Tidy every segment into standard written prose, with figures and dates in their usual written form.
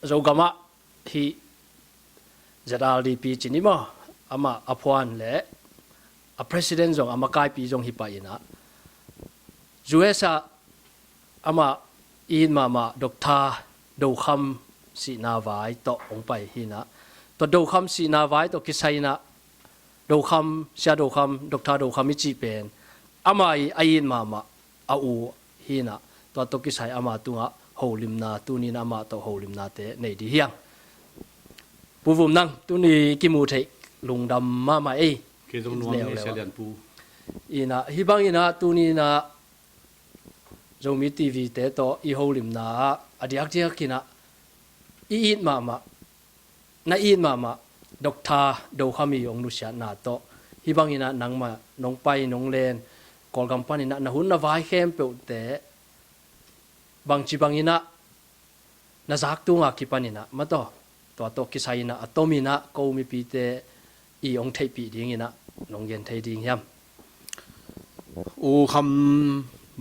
zogama hi ZRDP chinima ama aphuan le a president zong ama kai pi zong hi pa ina USA ama in mama Dr. do kham si na vai to ong pai hi na to do kham si na vai to kisai na do kham sia do kham Dr. do kham chi pen ama ai in mama a u hi na to kisai ama tunga holim na tuni na ama to holim na te nei di hiang pu vum nang tuni ki mu thei lung dam ma ma ei ke jong nuang ni selian pu ina hi bang ina tuni na zomi TV te to i holim na adiak dia kina i in mama na in mama Dr. do khami ong nu sia na to hi bang ina nang ma nong pai nong len kol company na hun na vai khem pe te bang chi bang ina na zak tu nga ki panina ma to kisai na atomina ko mi pi te i ong thei pi ding ina nong gen thei ding yam u kham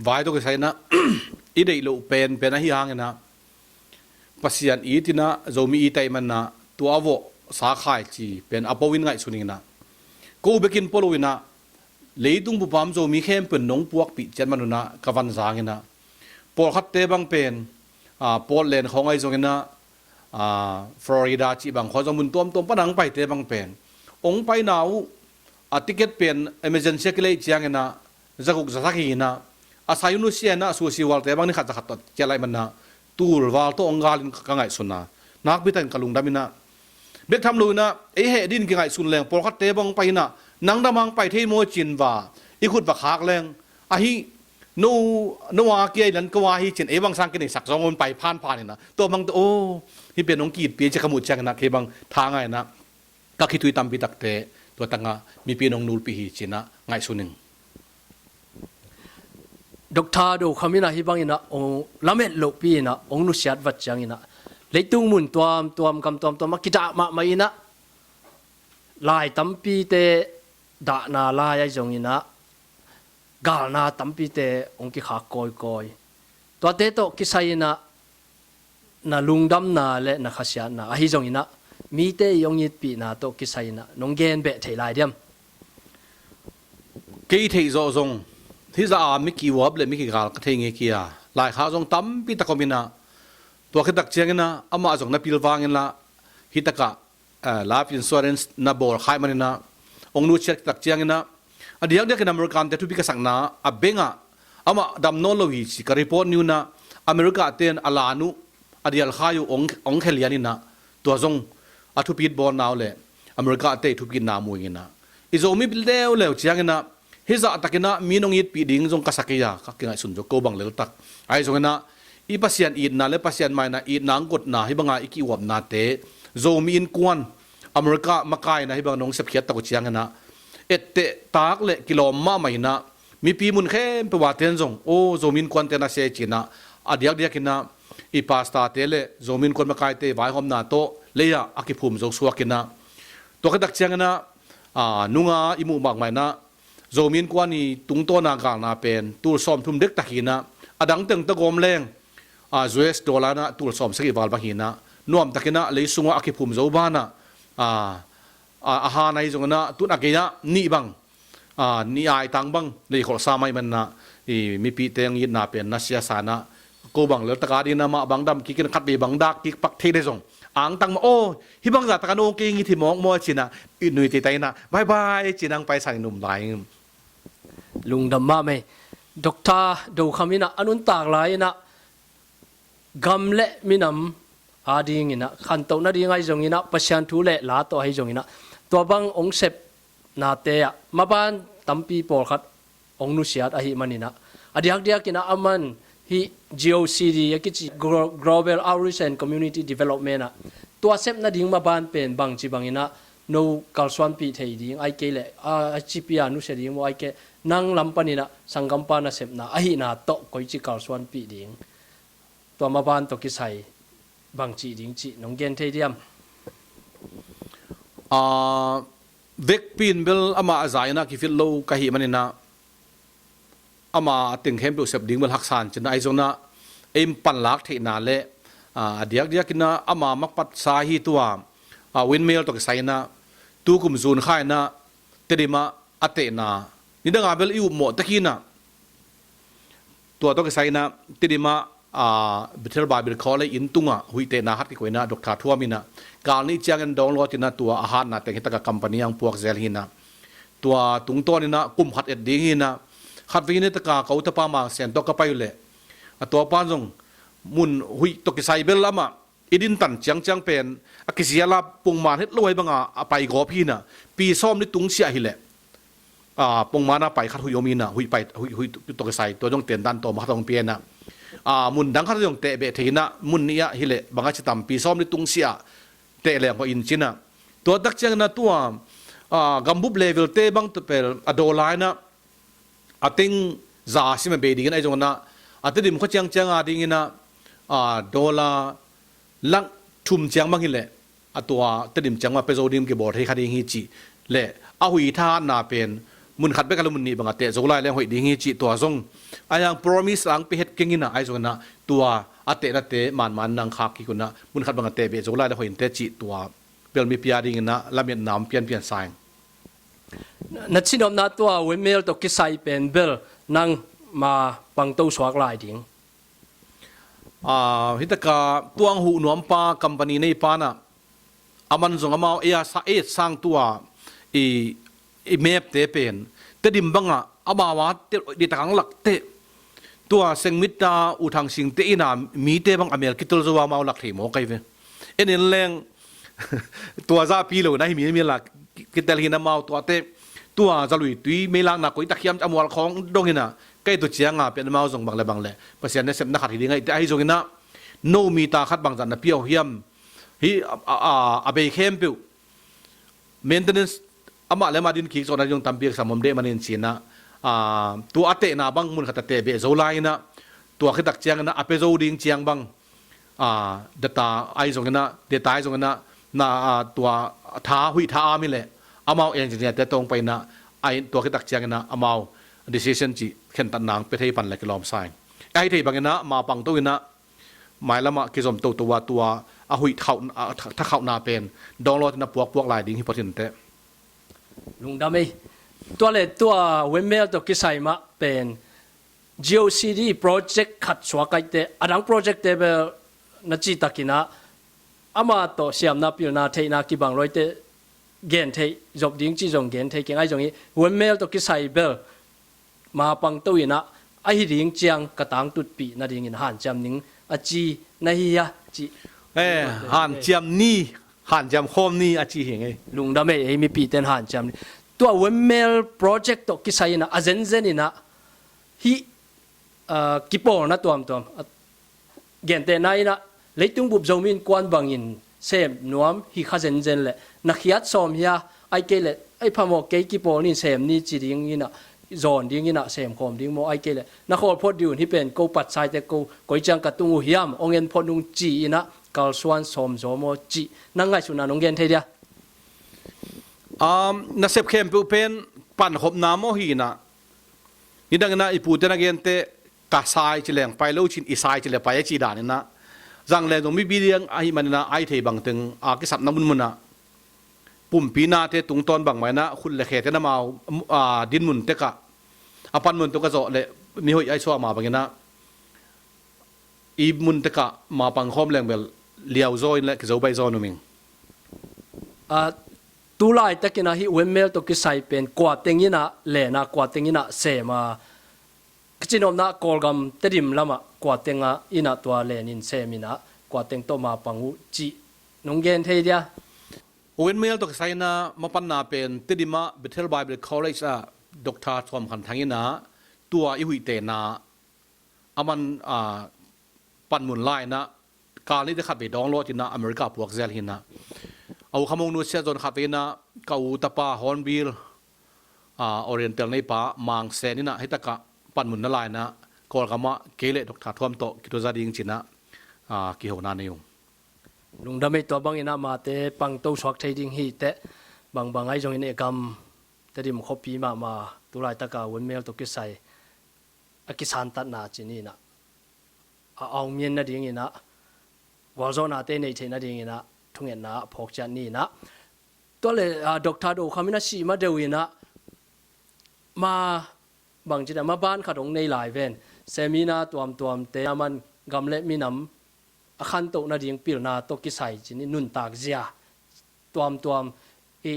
vai to ke sai na i dei lo pen pen a hi hang na pasian i tina zomi i tai man na tu avo sa khai chi pen apowin ngai suning na ko bekin polowina leitung bu pam zomi khem pen nong puak pi chen manuna kawan zang ina por khat te bang pen Portland khongai zongena Florida chi bang kho mun tom panang pai te bang pen ong pai nau a ticket pen emergency kle chiangena zakuk zakhi na asayunu siena su si wal te bang ni khat khat chelai manna tur wal to ongalin ka ngai sunna nak bitan kalung damina bek tham luina e he din ki ngai sun leng por khat te bang pai na nang damang pai thei mo chin wa i khut ba khak leng a hi no wa ki lan ko wa hi chin e bang sang ki ni sak zong on pai phan ni na to bang to o hi pen ong ki pi che kamu chang na ke bang tha ngai na ka khi tui tam pi tak te to tanga mi pi nong nul pi hi china ngai suning Dr. do khamina hi bang ina ong lamet lo pi ina ong nu siat wat chang ina leitung mun tuam kam tuam makita ma ina lai tampi te da na lai ai jong ina gal na tampi te ong ki kha koi to te to kisai na lungdam na le na khasya na hi jong ina mi te yong yit pi na to kisai na nong gen be thei lai diam ke thei zo zong thi za mi ki wab le mi ki gal ka thei nge kia lai kha zong tam pi ta komina to khitak chengena ama zong na pilwang la hitaka life insurance na bor khai manina ong nu check tak chengena adiak de kana american te tu pi ka sakna abenga ama dam no lo hi si ka report new na america ten alanu adial khayu ong kheliani na to zong athu pit bon naw le america te thu pit na muingina izomi bil deu le chiangena hiza takina minong it pi ding jong kasakia ka kingai sun jo ko bang lel tak ai zongena i pasian it na le pasian mai na i nang got na hi banga iki wap na te zomi in kwan america makai na hi bang nong sep khiat ta ko chiangena ette tak le kiloma mai na mi pi mun khem pe wa ten jong o zomin kwan te na se china adiak diakina i pasta te le zomin kwan makai te vai hom na to leya akiphum zo suakina to ka dak chiangena nunga imu mak mai na zomin kwani tungto na gang na pen tur som thum dek takina adang teng ta gom leng US dollar na tur som sagi wal bahina nuam takina le sunga akiphum zo bana aha nai zongna tun akeya ni bang ni ai tang bang le khol sa mai man na i mi pi teng yin na pen na sia sana ko bang le taka di na ma bang dam ki ken khat be bang dak ki pak the de zong ang tang ma o hi bang za takano ki ngi thi mong mo china i nui te tai na bye bye chinang pai sang num lai lungdam ma me Dr. do khamina anun tak lai na gamle minam ading ina khan to na ri ngai jong ina pasyan thu le la to hai jong ina to bang ong sep na te ya maban tampi por khat ong nu siat a hi manina adiak dia kina aman hi GOCD yakichi Global Outreach and Community Development na to sep na ding maban pen bang chi bang ina no kalswan pi thei ding ai ke le a chi pi anu se ding mo ai ke nang lampani na sangam pa na sep na a hi na to koi chi kalswan pi ding to maban to kisai bang chi ding chi nong gen thei diam vek pin bel ama azaina ki fil lo ka hi manina ama ting hem do sep ding bel haksan china ai zona em pan lak the na le dia kina ama makpat sahi tua windmill to sai na tu kum zun khai na terima ate na ni da ngabel iu mo takina tua to sai na terima Bethel Bible College in tunga huite na hat ki koina Dr. Thuamina kal ni changan download tina tua ahan na teng hitaka company ang puak zel hina tua tungto ni na kum hat et ding hina hat vi ni taka kau ta pa ma sen to ka payule atua pa jong mun hui to ki sai bel lama idin tan chang pen akisiala pung man het loi banga apai go phi na pi som ni tung sia hi le pung mana pai khat hui omina hui pai hui to ki sai to jong ten dan to ma tong pien na mun dang khat jong te be theina mun nia hi le banga chitam pi som ni tung sia te le ko in china to dak chang na tua gambub level te bang to pel adolai na ating za sima be ding ai jong na atidim ko chang ading ina dola lang thum chang mang hi le atwa tadim chang ma pezodim ke bor he khading hi chi le a hui tha na pen mun khat be kalum ni banga te zolai le hoi ding hi chi to zong ayang promise ang pe het kengina ai jong na tua ate na te man nang khak ki kuna mun khat banga te be zolai le hoi te chi tua pel mi pia ding na lamit nam pian sang na chinom na tua windmill to kisai pen bel nang ma pang to swak lai ding hitaka tuang hu nuam pa company nei pa na aman zong amao sa sang tua i map te pen te dim banga amawa te di takang lak te tua sengmita utang sing te ina mi te bang amel kitul zowa mau lak themo kai ve enin leng tua za pi lo na hi mi la kitel hina mau tua te tua zalui tui me lang na koi takhiam amwal khong dong hina cái tổ chức ngà bên mau dùng bằng lệ bác này xem nó khát thì ngay tại dùng na no mi ta khát bằng rằng là piao hiam hi abe khem piu maintenance ama le ma din ki so na yung tampir sa momde manin china tu ate na bang mun khata te be zolai na tu khitak chiang na ape zo ding chiang bang data ai dùng na data ai dùng na tu tha hui tha mi le amao engineer te tong pai na ai tu khitak chiang na amao decision chi khen tan nang pe thei pan la kilom sai ai thei bangena ma pang to ina mai lama ki zom to wa tua a hui khau tha khau na pen download na puak lai ding hi potin te lung dami tua le tua windmill to kisai ma pen GOCD project khat swakai te adang project te be na chi takina ama to siam na pil na thei na ki bang loi te gen thei job ding chi jong gen thei ki ai jong i windmill to kisai belมาปังตัวนะไอ้ดิ่งเจียงกระตังตุดปีนาดิ่งหันจำนิ่งอาจีนายยะจีหันจำนี่หันจำคมนี่อาจีเห็นไงลุงดำเอ้มีปีเต็นหันจำตัวเวมเมลโปรเจกต์ตัวกิสัยนะอาเจนเจนี่นะฮีกิปโอนะตัวเกณฑ์แต่นายนะเลยตุ้งบุบจงมินกวนบางอินเซมนวมฮีข้าเจนเจนเลยนักขีดสอมเฮียไอ้เกลไอ้พามอกเกกิปโอนี่เซมนี่จีดิ่งนี่นะจอนดิ้งนี่นะเสมคมดิ้งโมไอเกลนักขอพอดิวที่เป็นกูปัดสายแต่กูก้อยจังกระตุ้งหิมองเงินพอดุงจีนะกาลสวนสมโจโมจีนั่งไงสุนันองเงินเทียนักเสพเข้มเป็นปั่นขบน้ำโมหีนะนี่ดังนั้นอีปูเตนักเงินเตะกาสายจิเลงไปแล้วชินอีสายจิเลไปจีดานี่นะจังเลยตรงมีบีเลียงไอ้มันนะไอเทบังตึงกิสับน้ำมุนนะปุ่มปีนาเตตุงตอนบังไว้นะคุณเลขเตนะมาดินมุนเตกะอปันมุนตุกะโจเลยมีหอยไอชัวมาบังนะอีมุนเตกะมาปังคอมแรงเบลเลี้ยวโซนและกะโจไปโซนมิงตุลายตะกินะฮิเวมเมลตุกิไซเป็นกวาดเตงินะเลนะกวาดเตงินะเสมากิจินอมนะกอลกัมเตดิมละมะกวาดเตงะอินะตัวเลนินเซมินะกวาดเตงโตมาปังอุจินงเกนเทียwindmill to sai na mapan na pen tidima Bethel Bible College Dr. Thom khan thangina tua i hui te na aman pan mun lai na kali de khat be dong lo tina America puak zel hina au khamong nu se jon khat ve na kau tapa hornbill oriental nei pa mang se ni na hitaka pan mun na lai na kol kama kele Dr. Thom to kito za ding china ki ho na neungลุงดำไม่ตัวบางอินามาเตะปังโตสวักเทดิ้งฮีเตะบางไอ้จงอินเอกรรมแต่ดิมคบปีมาตุลายตะกาวันเมลตุกิไซอากิสันตัดนาจีนี่นะเอาเมียนนาดิ้งอินะ วอลโซนาเตในเทนาดิ่งนะทุ่งเงินนะพกจันนี่นะตัวเลยดอกทาดูคำนั้นสีมาเดวินะมาบางจีนมาบ้านขัดองในหลายเวนเซมินาตัวมเตมันกำเล็มีน้ำขันโตนาดิ่งปิลนาโตกิไซจีนี่นุนตากเจียตัวมอี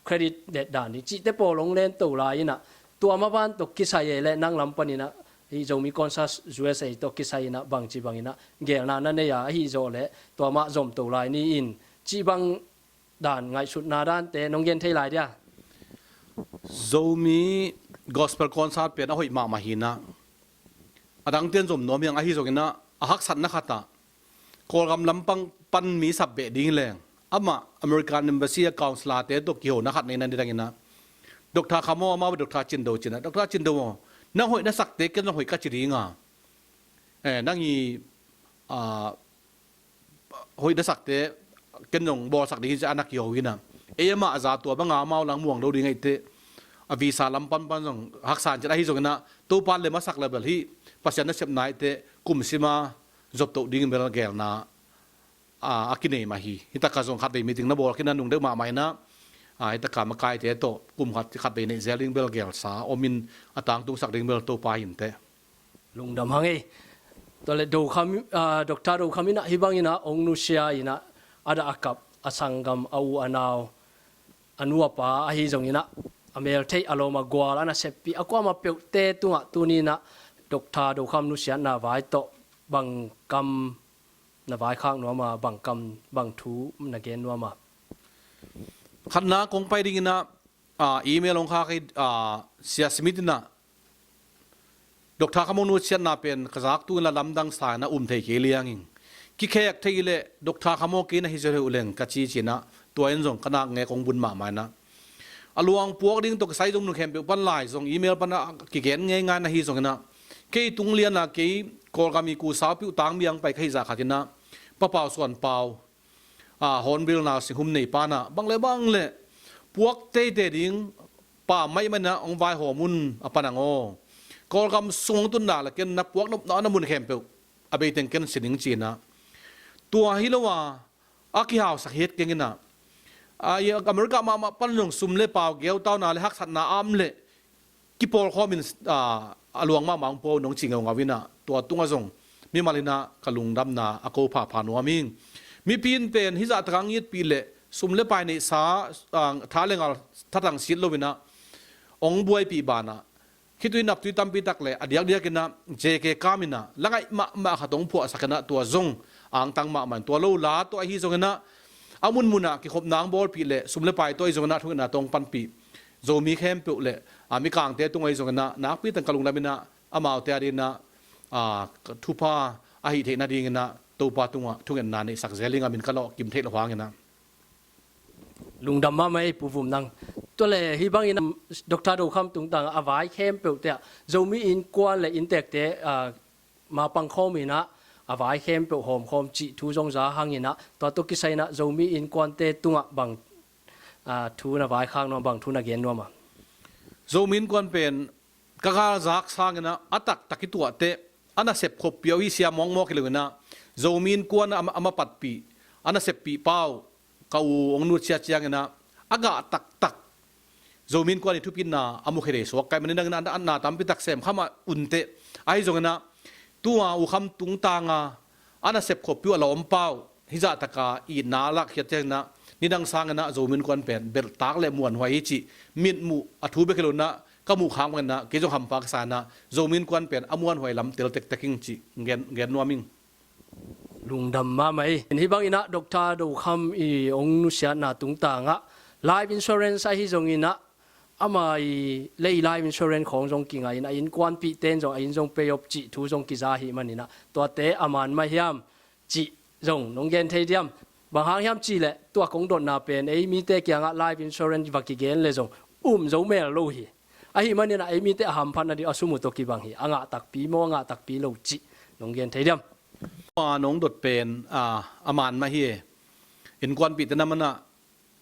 เครดิตเด็ดด่านนี่จีเตโปลงเล่นตัวลายนะตัวมาบ้านโตกิไซเล่นั่งลำปนินะฮีโจมีคอนซัส USA โตกิไซนะบางจีบางนะเกลนานั่นเนี่ยฮีโจเล่ตัวมาจอมตัวลายนี่อินจีบางด่านไงชุดนาด้านเตน้องเย็นเทลายเดียzomi gospel concert pen a hoi ma mahina adang ten zom nom yang a hi zogina a hak sat na khata kolgam lampang pan mi sabbe ding leng ama american embassy council te to ki ho na khat nei nan dingina dr khamo ama dr chindo china dr chindo na hoi na sak te ken hoi ka chiringa nangi a hoi na sak te ken nong bo sak ding ja anak yo wina ema za to banga mau lang muang do ding ai te a visa lampan pan jong hak san ja hi jong na to pan le ma sak level hi pasyan na sep nai te kum sima job to ding bel gel na akine ma hi hita ka jong khat be meeting na bol kinan nung de ma mai na hita ka ma kai te to kum khat be ne zeling bel gel sa omin atang tung sak ding bel to pa hin teลุงดำฮังเอตัวเลดูคำดอกตาดูคำนี้นะฮิบังอินะองนุเชียอินะอาดาอักับอสังกัมอาวูอนาวอนุวปาอหิจงอินะอเมริกาอารมณ์กวาลนะเซปีอากวามาเปียวเตตัวนี้นะดอกตาดูคำนุเชียนาไว้โตบังกัมนาไว้ข้างนัวมาบังกัมบังทูนักเกนนัวมาขันนะคงไปดิ่งนะอีเมลลงค่าให้เสียสมิธนะดอกทาขโมนูเชียนนาเป็นกระซักตัวละลำดังสายนะเทเกลียงอิงกิเคกเทกิเลดอกทาขโมกินฮิเจเรอุเลงกัจจีจีนะตัวเอ็นจงขนาดเงยของบุญมาหมายนะอลวงพวกดิ่งตกไซจงนุเข้มเปียปันไลส่งอีเมลปันกิเกนเงยงานนะฮิจงนะเกยตุงเลียนนะเกยกอลกามีกูสาวปิวตังเมียงไปให้จากขัดนะปะเป่าส่วนเป่าฮอนบิลนาสิหุมในปานะบังเลยพวกเตดิ่งป่าไม่มันนะองไวหัวมุนอปนังโอกอลกำทรงตุนด่าละเกนนับพวกน้ำมุนเข้มเปียวอเบยเต็งเกนสินิงจีนะตัวฮิโลวาอากิฮาวสักเหตุเก่งนะอเมริกามาปั้นลงซุ่มเล่เปล่าเกี่ยวเต้านาเลหักสัตนาอัมเล่กิปอลข้อมินหลวงมาหมังโปน้องจิงเอางาวินะตัวตุ้งอจงมีมาลินะกะลุงดำนาอโกผาผานัวมิงมีปีนเป็นฮิจัตรังยิดปีเล่ซุ่มเล่ไปในสาท้าเลงเอาทัดทังสิทธิ์โลวินะองบวยปีบานะคิดดูนับตุยตั้มปีตักเล่อดียกกันนะเจเกกามินะแล้วไงมาขัดองผัวสักนะตัวจงอ่างตังมามันตัวโลลาตัวฮิจงนะอามุนมุนะกิขบนางบอลปีเล่ซุ่มเล่ไปตัวจงนะทุกนะตรงปันปีโจมีเข้มเปล่าเล่มีกลางเตะตรงไอ้จงนะนักปีตังกลุงดามินะอามาเตอรีนะทุพาหิเทนาดีเงินะตัวปาตุงทุกนานี่สักเซลิงอามินกะลอกิมเทลหวางเงินะลุงดำมาไม่ปูฟุมนังตัวเลยฮิบังอินดอกตาดูคำตุงตังอวายเข้มเปล่าเตะโจมีอินกวนเลยอินเตกเตะมาปังข้อมีนะอวายเข้มเปล่าหอมคอมจิทูจงจ้าหังอินะตัวตุกิไซนะโจมีอินกวนเตตุงบังทูนะวายข้างนอบังทูนักเย็นนัวมาโจมีอินกวนเป็นกะกาจักสร้างนะอัตักตักิตัวเตะอันนั้นเสพขบเปียววิเสียมองกิเลนะโจมีอินกวนอามาปัดปีอันนั้นเสพปีเป้าเขาองนุชเชียงนะอากาตักโจมินกว่านี่ทุพินนาอามุขเรศวกไก่มันนั่งนั่นอันนาตามพิตักเสมข้ามาอุ่นเตะไอ้จงนะตัวอุคำตุงตางอันนั้นเสพขบพิวละอมเป้าฮิจาตะกาอีนาลักเขียนเจนะนี่ดังสร้างนะโจมินกวนเป็นเบลตากและมวนไว้จิมิดมูอัฐุเบกลนะก็มูค้างกันนะเกจงคำปากษานะโจมินกวนเป็นอมวนไว้ลำเตลเตกิงจิเงนนัวมิงลุงดำมาไหมเห็นที่บางอินะดอกตาดูคำอีองนุเสียนาตุงต่างะไลฟ์อินชัวเรนซ์ไอ้ที่จงอินะอามาเล่ไลฟ์อินชัวเรนซ์ของจงกิงไอ้นะอินกวนปีเต้นจงอินจงเปยบจิทูจงกิจาหิมันนี่นะตัวเตะอามันไม่ยามจิจงน้องเกนเทียมบางครั้งยามจิแหละตัวของดนนาเป็นไอ้มีเตะกี่งะไลฟ์อินชัวเรนซ์วักกิเกนเลยจงจงเมลโลหิไอ้มันนี่นะไอ้มีเตะหำพันนะดิอสุมุตกิบังหิอ่างะตักปีโมอ่างะตักปีโลจิน้องเกนเทียมน้องดดเป็นอามานมาเฮียอินกวนปีตนะมันนะ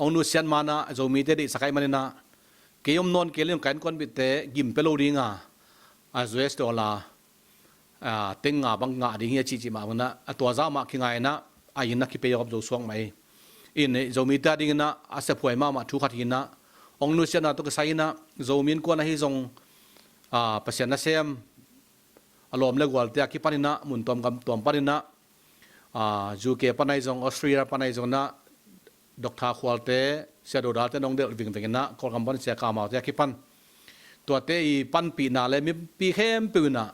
องนุเซียนมานะโจมีเตดิสกายมันนะเกี่ยมนอนเกี่ยมกันกวนปีเตกิมเปโลริงอาUS$เต็งบังดีเฮียจีมามันนะตัวจ้ามาคิงไงนะ ayin na ki pe yob zo suang mai in zo mi ta ding na ase phoi ma thu khat hin na ong nu sia na to ka sai na zo min ko na hi zong pasien na sem alom le gwal te ki panina mun tom panina ju ke panai zong Austria panai zong na dokta khwalte sia do dal te nong de ving na kol kam ban sia ka ma te ki panตัวเตยปันปีนาเลยมีปีเข้มปีน่ะ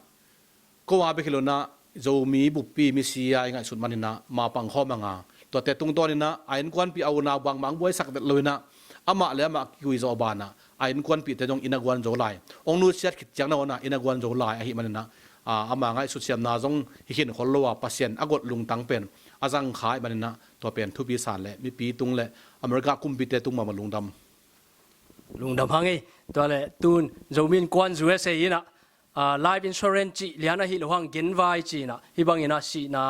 ก็ว่าไปคิโลนะจะมีบุปผีมีเสียยังไงสุดมันนี่นะมาปังข้อมังอ่ะตัวเตตรงตัวนี่นะไอ้นกวนปีเอานาบางบางบวยสักเด็ดเลยนะอามาเลยมาคุยโจบานะไอ้นกวนปีแต่ตรงอินากวนโจไลองนู้เสียคิดจังนะวะนะอินากวนโจไลไอ้หิมันนี่นะอามาไงสุดเสียมนาจงเห็นคนรัวปัสเซียนอากดลุงตังเป็นอาจังขายมันนี่นะตัวเป็นทุบีสารเลยมีปีตุงเลยอเมริกาคุมปีเตตุงมาลุงดำลุงดำฮังไงตัวเลยตูนจะมีกวนจูเอสเอนะlife insurance จีเลียนะฮิลวังเกินไว้จีนะฮิบังอินะสีนะ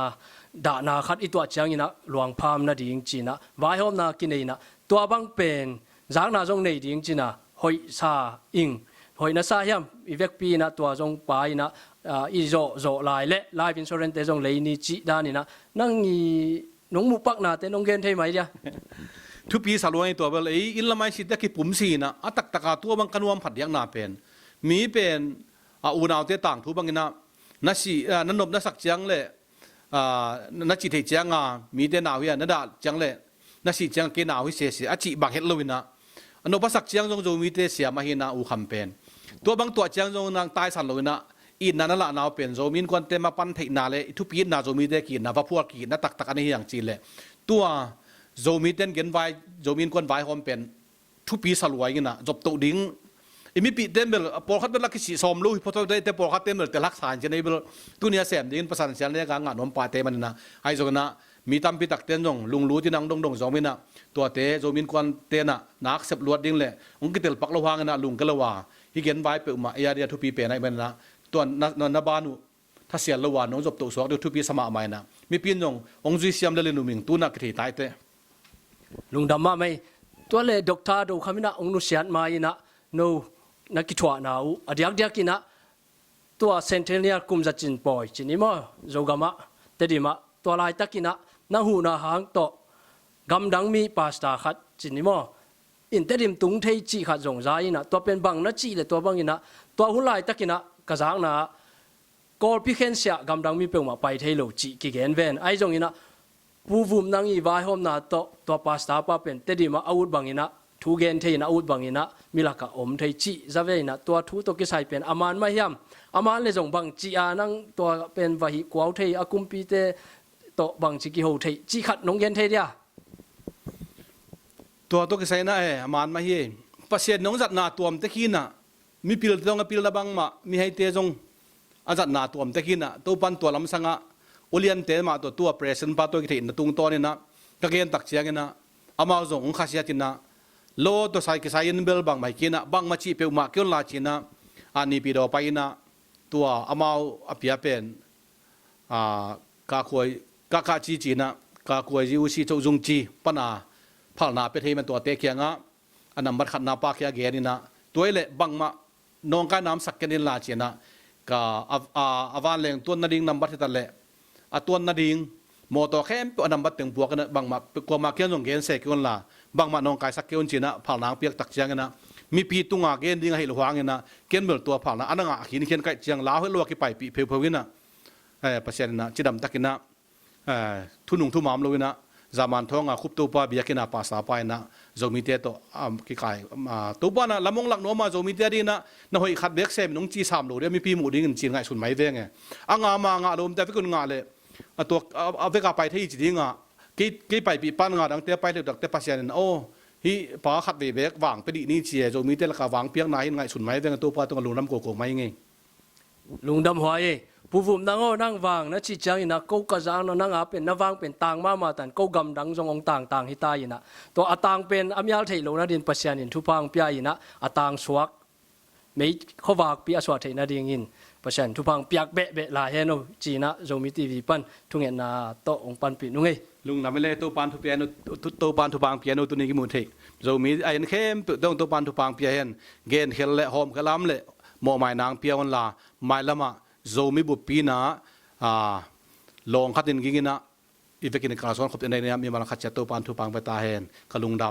ด่านาคัดอีตัวจังอินะหลวงพามนะดิ่งจีนะไว้หอมนะกินเองนะตัวบังเป็นจากนาจงในดิ่งจีนะหอยซาอิงหอยนะซาเฮียมอีเวกปีนะตัวจงไปนะอีโจลายเละ life insurance แต่จงเลยนี่จีด้านนี่นะนั่งอีน้องมุปักนาแต่น้องเกณฑ์เท่ไหมเดียทุกปีสารวนตัวเบลอินละไม่สิแต่กี่ปุ่มสีนะอัตตะกาตัวบางกันวมผัดยังนาเป็นมีเป็นอูนาวเตต่างทุบางกินะนัสินันนบนัสักจังเลยนัจิเทจังมีเตนาวเฮียนัดจังเลยนัสิจังเกนาวฮิเสียอาจิบักเฮตลวินะนบสักจังจงมีเตเสียมาเฮนาอูคำเป็นตัวบางตัวจังจงนางตายสันลวินะอินนั่นละนาวเป็นโจมินควันเตมาปันเทนาเลยทุกปีนาโจมีเตกินนาพะพวกกินนาตักอันนี้อย่างจีเลยตัวโจมีเต้นเกินไว้โจมีนควนไว้หอมเป็นทุกปีสลวยกินนะจบตุดิ้งมีปีเต็มเบลปอลคัดเป็นลักษณ์สมรู้พอตัวได้แต่ปอลคัดเต็มเบลแต่ลักษณะเช่นนี้เบลตัวนี้เสียมดิ้งภาษาเสียงเรียกงานน้อมปาเตมันนะไอ้โจนะมีตามปีตักเต้นจงลุงรู้ที่นั่งดงโจมีนะตัวเตโจมีนควนเต้นนะนักเสพลวดดิ้งเลยองค์กิเตลปักละวางนะลุงก็ละว่าที่เกินไว้เปิดมาเอียเดียทุกปีเป็นไอ้มันนะตัวนบานุถ้าเสียละว่าน้องจบตัวสวกเดี๋ยวทุกปีสมัครใหม่นะมีปีนจงองค์จุยเสียมเดลินุมิงตัวนักที่ตายเตลุงดำมาไม่ตัวเลยด็อกเตอร์ดูคำนี้องค์นุเสียนมาอินะโนนักกิจวัตรน่าอดีตกินะตัวเซนเทเนียร์กุมจัดจินปอยจินิมอโจกามะแต่ดีมาตัวลายตะกินะนั่งหูนาหางโตกำดังมีปาสตาขัดจินิมออินเตดิมตุงเทจีขัดจงใจนะตัวเป็นบังนัจีเลยตัวบังอินะตัวหุ่นลายตะกินะกระซังนะกอลพิเคนเสียกำดังมีเปล่ามาไปเทโลจีกิเกนเวนไอจงอินะผู้ฟุมนั่งอีวายหอมนาโตตัวปาสตาปาเป็นแต่ดีมาอาวุธบังอินะทุเกนเทนะอาวุธบังอินะมิลากะอมเทจีจะเวนะตัวทุตัวกิสัยเป็นอามานไม่ยำอามานเลยจงบังจีอานั่งตัวเป็นวะหิกวาวเทอากุมปีเตโตบังจิกิโฮเทจีขัดน้องเกนเทเดียตัวกิสัยนะอามานไม่เย่ปัสเซียนน้องจัดนาตัวมตะกี้น่ะมีพิลตรงกับพิลระบังมามีให้เตจงอาจัดนาตัวมตะกี้น่ะตัวปันตัวลำสังะอุเลียนเตมาตัวเพรสเซนปาตัวกิเทนตุงตัวนี่นะกะเกนตักเชียงนะอามาจงองคาเสียตินะโลตัวไซกิไซน์เบลบังไม่กินะบังมาชีเปมาเกี่ยวลาจินะอันนี้ปีดอไปนะตัวอามาอภิยเป็นกาควยกาจีจีนะกาควยจิวชีโจจงจีปนาพัลนาเป็นให้มันตัวเตะเคียงอ่ะอันนั้นบัดขัดนาปากยาเกนี่นะตัวเละบังมาน้องกาน้ำสักกันนี่ลาจินะกาอาวานเลงตัวนาดิงนำบัดที่ตะเละตัวนาดิงโมตัวแค่อันนั้นบัดถึงพวกกันบางมากว่ามาเกี่ยวกับเกณฑ์เสกกันละบางมาน้องกายสักเกี่ยวจีนะผ่านนางเปียกตักเจียงนะมีปีตุงอาเกณฑ์ดิ้งให้หลวงนะเกณฑ์เบลตัวผ่านนะอันนั้นอ่ะหินเขียนไก่เจียงล้าวให้ลวกกี่ไปปีเพลวินะประเสริฐนะจีดำตักินะทุนหนุ่งทุมามลวินะจามันท้องอ่ะคุบตัวป้าเบียกินะภาษาไปนะโจมีเตโตกี่ไก่ตัวป้านะละมงหลักโนมาโจมีเตดีนะน่ะหอยขัดเด็กเซมน้องจีสามโลเดียวมีปีหมูดิ้งจีนไงสุนไม่เวงไงอ่างามางาลมแต่ฟิกุนงาเลยตัวเอาไปกับไปที่จีนอ่ะกี่ไปปีปั้นงาดังเตะไปเด็กดักเตะภาษาเนี่ยโอ้ฮีป้าขัดเบกวางไปดีนี่เชียโจมีเตละกาวางเปียกนายไงสุนไม่เวงตัวป้าต้องลุงน้ำโกโก้ไม่ไงลุงดำหัวเอผู้ฟุมนั่งนั่งวางนะจีจังอินะกูกระจางนั่งอาเป็นนั่งวางเป็นต่างมาแต่กูกำดังจงองต่างฮิตาอินะตัวอาต่างเป็นอเมริกาไทยโลนะดินปัสยานินทุพังเปียอินะอาต่างสวกไม่เขาวากปีอาสวดไทยนะดิ่งอินปัสยานทุพังเปียกเบะลาเฮโนจีนะโจมีทีวีปันทุงเงินนาโตองปันปีนุ่งไงลุงนำไปเลยตัวปานทุเปียโนตัวปานทุพังเปียโนตัวนี้กี่มุนเทโจมีไอ้เข้มตัวปานทุพังเปียเห็นเกณฑ์เฮลเล่หอมกะล้ำเล่หมอไม้นางเปียวันลาไม้ละมาโจมีบุปผีนะลองขัดดินกินนะ อีเวกินกาลสอนขบในเนี่ยมีมาขัดเจตัวปานทุปังไปตาเห็นกะลุงด